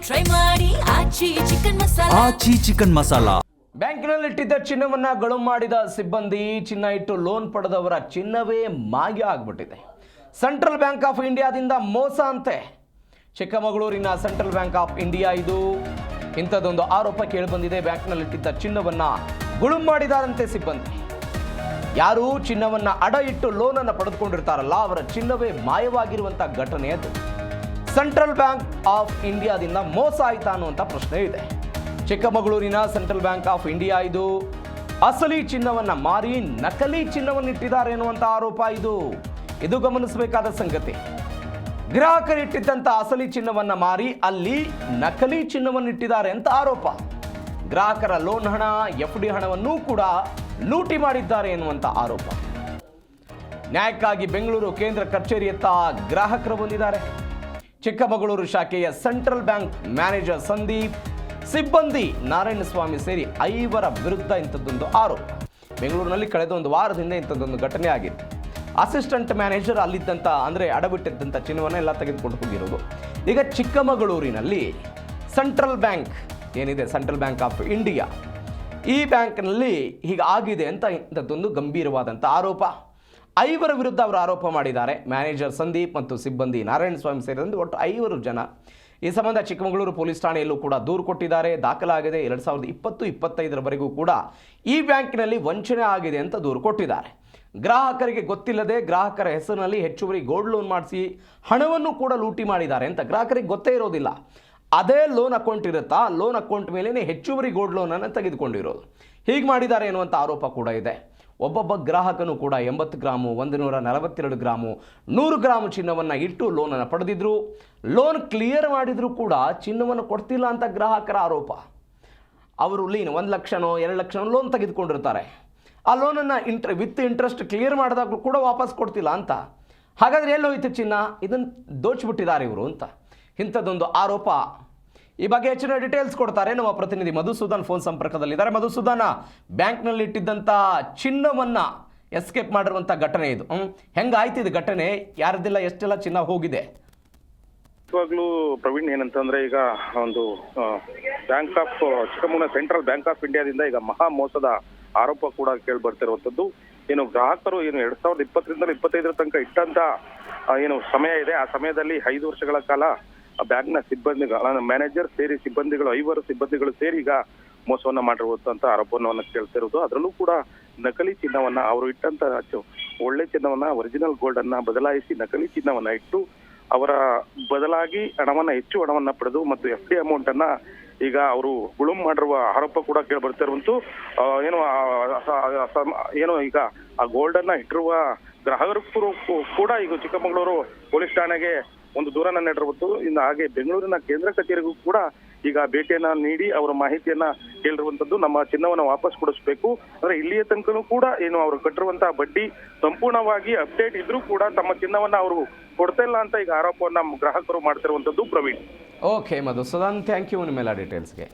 Try ಮಾಡಿ ಆಚಿ chicken masala. ಬ್ಯಾಂಕಿನಲ್ಲಿಟ್ಟಿದ್ದ ಚಿನ್ನವನ್ನ ಗಳು ಮಾಡಿದ ಸಿಬ್ಬಂದಿ ಚಿನ್ನ ಇಟ್ಟು ಲೋನ್ ಪಡೆದವರ ಚಿನ್ನವೇ ಮಾಯ ಆಗ್ಬಿಟ್ಟಿದೆ. ಸೆಂಟ್ರಲ್ ಬ್ಯಾಂಕ್ ಆಫ್ ಇಂಡಿಯಾದಿಂದ ಮೋಸ ಅಂತೆ. ಚಿಕ್ಕಮಗಳೂರಿನ ಸೆಂಟ್ರಲ್ ಬ್ಯಾಂಕ್ ಆಫ್ ಇಂಡಿಯಾ ಇದು. ಇಂಥದ್ದೊಂದು ಆರೋಪ ಕೇಳಿಬಂದಿದೆ. ಬ್ಯಾಂಕ್ನಲ್ಲಿಟ್ಟಿದ್ದ ಚಿನ್ನವನ್ನ ಗುಳುಂ ಮಾಡಿದಾರಂತೆ ಸಿಬ್ಬಂದಿ. ಯಾರು ಚಿನ್ನವನ್ನ ಅಡ ಇಟ್ಟು ಲೋನನ್ನು ಪಡೆದುಕೊಂಡಿರ್ತಾರಲ್ಲ ಅವರ ಚಿನ್ನವೇ ಮಾಯವಾಗಿರುವಂಥ ಘಟನೆ ಅದು. ಸೆಂಟ್ರಲ್ ಬ್ಯಾಂಕ್ ಆಫ್ ಇಂಡಿಯಾದಿಂದ ಮೋಸ ಆಯ್ತಾ ಅನ್ನುವಂಥ ಪ್ರಶ್ನೆ ಇದೆ. ಚಿಕ್ಕಮಗಳೂರಿನ ಸೆಂಟ್ರಲ್ ಬ್ಯಾಂಕ್ ಆಫ್ ಇಂಡಿಯಾ ಇದು. ಅಸಲಿ ಚಿನ್ನವನ್ನ ಮಾರಿ ನಕಲಿ ಚಿನ್ನವನ್ನಿಟ್ಟಿದ್ದಾರೆ ಎನ್ನುವಂಥ ಆರೋಪ ಇದು ಗಮನಿಸಬೇಕಾದ ಸಂಗತಿ. ಗ್ರಾಹಕರಿಟ್ಟಿದ್ದಂಥ ಅಸಲಿ ಚಿನ್ನವನ್ನ ಮಾರಿ ಅಲ್ಲಿ ನಕಲಿ ಚಿನ್ನವನ್ನಿಟ್ಟಿದ್ದಾರೆ ಅಂತ ಆರೋಪ. ಗ್ರಾಹಕರ ಲೋನ್ ಹಣ, FD ಹಣವನ್ನೂ ಕೂಡ ಲೂಟಿ ಮಾಡಿದ್ದಾರೆ ಎನ್ನುವಂಥ ಆರೋಪ. ನ್ಯಾಯಕ್ಕಾಗಿ ಬೆಂಗಳೂರು ಕೇಂದ್ರ ಕಚೇರಿಯತ್ತ ಗ್ರಾಹಕರು ಬಂದಿದ್ದಾರೆ. ಚಿಕ್ಕಮಗಳೂರು ಶಾಖೆಯ ಸೆಂಟ್ರಲ್ ಬ್ಯಾಂಕ್ ಮ್ಯಾನೇಜರ್ ಸಂದೀಪ್, ಸಿಬ್ಬಂದಿ ನಾರಾಯಣಸ್ವಾಮಿ ಸೇರಿ 5 ವಿರುದ್ಧ ಇಂಥದ್ದೊಂದು ಆರೋಪ. ಬೆಂಗಳೂರಿನಲ್ಲಿ ಕಳೆದ ಒಂದು ವಾರದಿಂದ ಇಂಥದ್ದೊಂದು ಘಟನೆ ಆಗಿದೆ. ಅಸಿಸ್ಟೆಂಟ್ ಮ್ಯಾನೇಜರ್ ಅಲ್ಲಿದ್ದಂಥ ಅಂದರೆ ಅಡಬಿಟ್ಟಿದ್ದಂಥ ಚಿನ್ನವನ್ನೆಲ್ಲ ತೆಗೆದುಕೊಂಡು ಹೋಗಿರೋದು. ಈಗ ಚಿಕ್ಕಮಗಳೂರಿನಲ್ಲಿ ಸೆಂಟ್ರಲ್ ಬ್ಯಾಂಕ್ ಏನಿದೆ, ಸೆಂಟ್ರಲ್ ಬ್ಯಾಂಕ್ ಆಫ್ ಇಂಡಿಯಾ, ಈ ಬ್ಯಾಂಕ್ನಲ್ಲಿ ಹೀಗಾಗಿದೆ ಅಂತ ಇಂಥದ್ದೊಂದು ಗಂಭೀರವಾದಂಥ ಆರೋಪ. 5 ವಿರುದ್ಧ ಅವರು ಆರೋಪ ಮಾಡಿದ್ದಾರೆ. ಮ್ಯಾನೇಜರ್ ಸಂದೀಪ್ ಮತ್ತು ಸಿಬ್ಬಂದಿ ನಾರಾಯಣಸ್ವಾಮಿ ಸೇರಿದಂತೆ ಒಟ್ಟು 5 ಜನ. ಈ ಸಂಬಂಧ ಚಿಕ್ಕಮಗಳೂರು ಪೊಲೀಸ್ ಠಾಣೆಯಲ್ಲೂ ಕೂಡ ದೂರು ಕೊಟ್ಟಿದ್ದಾರೆ. ದಾಖಲಾಗಿದೆ. 2020-25 ಕೂಡ ಈ ಬ್ಯಾಂಕಿನಲ್ಲಿ ವಂಚನೆ ಆಗಿದೆ ಅಂತ ದೂರು ಕೊಟ್ಟಿದ್ದಾರೆ. ಗ್ರಾಹಕರಿಗೆ ಗೊತ್ತಿಲ್ಲದೆ ಗ್ರಾಹಕರ ಹೆಸರಿನಲ್ಲಿ ಹೆಚ್ಚುವರಿ ಗೋಲ್ಡ್ ಲೋನ್ ಮಾಡಿಸಿ ಹಣವನ್ನು ಕೂಡ ಲೂಟಿ ಮಾಡಿದ್ದಾರೆ ಅಂತ ಗ್ರಾಹಕರಿಗೆ ಗೊತ್ತೇ ಇರೋದಿಲ್ಲ. ಅದೇ ಲೋನ್ ಅಕೌಂಟ್ ಇರುತ್ತಾ, ಲೋನ್ ಅಕೌಂಟ್ ಮೇಲೇ ಹೆಚ್ಚುವರಿ ಗೋಲ್ಡ್ ಲೋನನ್ನು ತೆಗೆದುಕೊಂಡಿರೋದು. ಹೀಗೆ ಮಾಡಿದ್ದಾರೆ ಎನ್ನುವಂಥ ಆರೋಪ ಕೂಡ ಇದೆ. ಒಬ್ಬೊಬ್ಬ ಗ್ರಾಹಕನು ಕೂಡ 80 ಗ್ರಾಮು, 142 ಗ್ರಾಮು, 100 ಗ್ರಾಮು ಚಿನ್ನವನ್ನು ಇಟ್ಟು ಲೋನನ್ನು ಪಡೆದಿದ್ರು. ಲೋನ್ ಕ್ಲಿಯರ್ ಮಾಡಿದರೂ ಕೂಡ ಚಿನ್ನವನ್ನು ಕೊಡ್ತಿಲ್ಲ ಅಂತ ಗ್ರಾಹಕರ ಆರೋಪ. ಅವರು 1 ಲಕ್ಷನೋ 2 ಲಕ್ಷನೋ ಲೋನ್ ತೆಗೆದುಕೊಂಡಿರ್ತಾರೆ. ಆ ಲೋನನ್ನು ವಿತ್ ಇಂಟ್ರೆಸ್ಟ್ ಕ್ಲಿಯರ್ ಮಾಡಿದಾಗಲೂ ಕೂಡ ವಾಪಸ್ ಕೊಡ್ತಿಲ್ಲ ಅಂತ. ಹಾಗಾದರೆ ಎಲ್ಲೋಯ್ತು ಚಿನ್ನ? ಇದನ್ನು ದೋಚಿಬಿಟ್ಟಿದ್ದಾರೆ ಇವರು ಅಂತ ಇಂಥದ್ದೊಂದು ಆರೋಪ. ಈ ಬಗ್ಗೆ ಹೆಚ್ಚಿನ ಡೀಟೇಲ್ಸ್ ಕೊಡ್ತಾರೆ ನಮ್ಮ ಪ್ರತಿನಿಧಿ ಮಧುಸೂದನ್ ಫೋನ್ ಸಂಪರ್ಕದಲ್ಲಿದ್ದಾರೆ. ಮಧುಸೂದನ್, ಬ್ಯಾಂಕ್ನಲ್ಲಿ ಇಟ್ಟಿದ್ದಂಥ ಚಿನ್ನವನ್ನು ಎಸ್ಕೇಪ್ ಮಾಡಿರುವಂಥ ಘಟನೆ ಇದು. ಹೆಂಗಾಯ್ತು ಇದು ಘಟನೆ? ಯಾರದೆಲ್ಲ ಎಷ್ಟೆಲ್ಲ ಚಿನ್ನ ಹೋಗಿದೆ? ನಿಜವಾಗ್ಲೂ ಪ್ರವೀಣ್, ಏನಂತಂದ್ರೆ ಈಗ ಒಂದು ಬ್ಯಾಂಕ್ ಆಫ್ ಚಿಕ್ಕಮಗಳೂರಿನ ಸೆಂಟ್ರಲ್ ಬ್ಯಾಂಕ್ ಆಫ್ ಇಂಡಿಯಾದಿಂದ ಈಗ ಮಹಾ ಮೋಸದ ಆರೋಪ ಕೂಡ ಕೇಳಿ ಬರ್ತಿರುವಂತದ್ದು. ಏನು ಗ್ರಾಹಕರು 2020-25 ತನಕ ಇಟ್ಟಂತ ಏನು ಸಮಯ ಇದೆ, ಆ ಸಮಯದಲ್ಲಿ 5 ವರ್ಷಗಳ ಕಾಲ ಬ್ಯಾಂಕ್ನ ಸಿಬ್ಬಂದಿಗಳ ಮ್ಯಾನೇಜರ್ ಸೇರಿ ಸಿಬ್ಬಂದಿಗಳು 5 ಸಿಬ್ಬಂದಿಗಳು ಸೇರಿ ಈಗ ಮೋಸವನ್ನ ಮಾಡಿರುವಂತ ಆರೋಪವನ್ನು ಕೇಳ್ತಿರೋದು. ಅದರಲ್ಲೂ ಕೂಡ ನಕಲಿ ಚಿನ್ನವನ್ನ, ಅವರು ಇಟ್ಟಂತ ಒಳ್ಳೆ ಚಿನ್ನವನ್ನ, ಒರಿಜಿನಲ್ ಗೋಲ್ಡ್ ಅನ್ನ ಬದಲಾಯಿಸಿ ನಕಲಿ ಚಿನ್ನವನ್ನ ಇಟ್ಟು ಅವರ ಬದಲಾಗಿ ಹೆಚ್ಚು ಹಣವನ್ನ ಪಡೆದು ಮತ್ತು FD ಅಮೌಂಟ್ ಅನ್ನ ಈಗ ಅವರು ಗುಳುಂ ಮಾಡಿರುವ ಆರೋಪ ಕೂಡ ಕೇಳಿ ಬರ್ತಿರುವಂತೂ. ಏನು ಈಗ ಆ ಗೋಲ್ಡ್ ಅನ್ನ ಇಟ್ಟಿರುವ ಗ್ರಾಹಕರು ಕೂಡ ಈಗ ಚಿಕ್ಕಮಗಳೂರು ಪೊಲೀಸ್ ಠಾಣೆಗೆ ಒಂದು ದೂರನ್ನ ನೀಡಿರುವುದು. ಇನ್ನು ಹಾಗೆ ಬೆಂಗಳೂರಿನ ಕೇಂದ್ರ ಕಚೇರಿಗೂ ಕೂಡ ಈಗ ಭೇಟಿಯನ್ನ ನೀಡಿ ಅವರ ಮಾಹಿತಿಯನ್ನ ಕೇಳಿರುವಂತದ್ದು. ನಮ್ಮ ಚಿನ್ನವನ್ನ ವಾಪಸ್ ಕೊಡಿಸ್ಬೇಕು, ಅಂದ್ರೆ ಇಲ್ಲಿಯ ತನಕನೂ ಕೂಡ ಏನು ಅವರು ಕಟ್ಟಿರುವಂತಹ ಬಡ್ಡಿ ಸಂಪೂರ್ಣವಾಗಿ ಅಪ್ಡೇಟ್ ಇದ್ರೂ ಕೂಡ ತಮ್ಮ ಚಿನ್ನವನ್ನ ಅವರು ಕೊಡ್ತಾ ಇಲ್ಲ ಅಂತ ಈಗ ಆರೋಪವನ್ನ ಗ್ರಾಹಕರು ಮಾಡ್ತಿರುವಂತದ್ದು. Praveen. Okay Madhusudan, thank you ನಿಮ್ಮೆಲ್ಲ ಡೀಟೇಲ್ಸ್ಗೆ.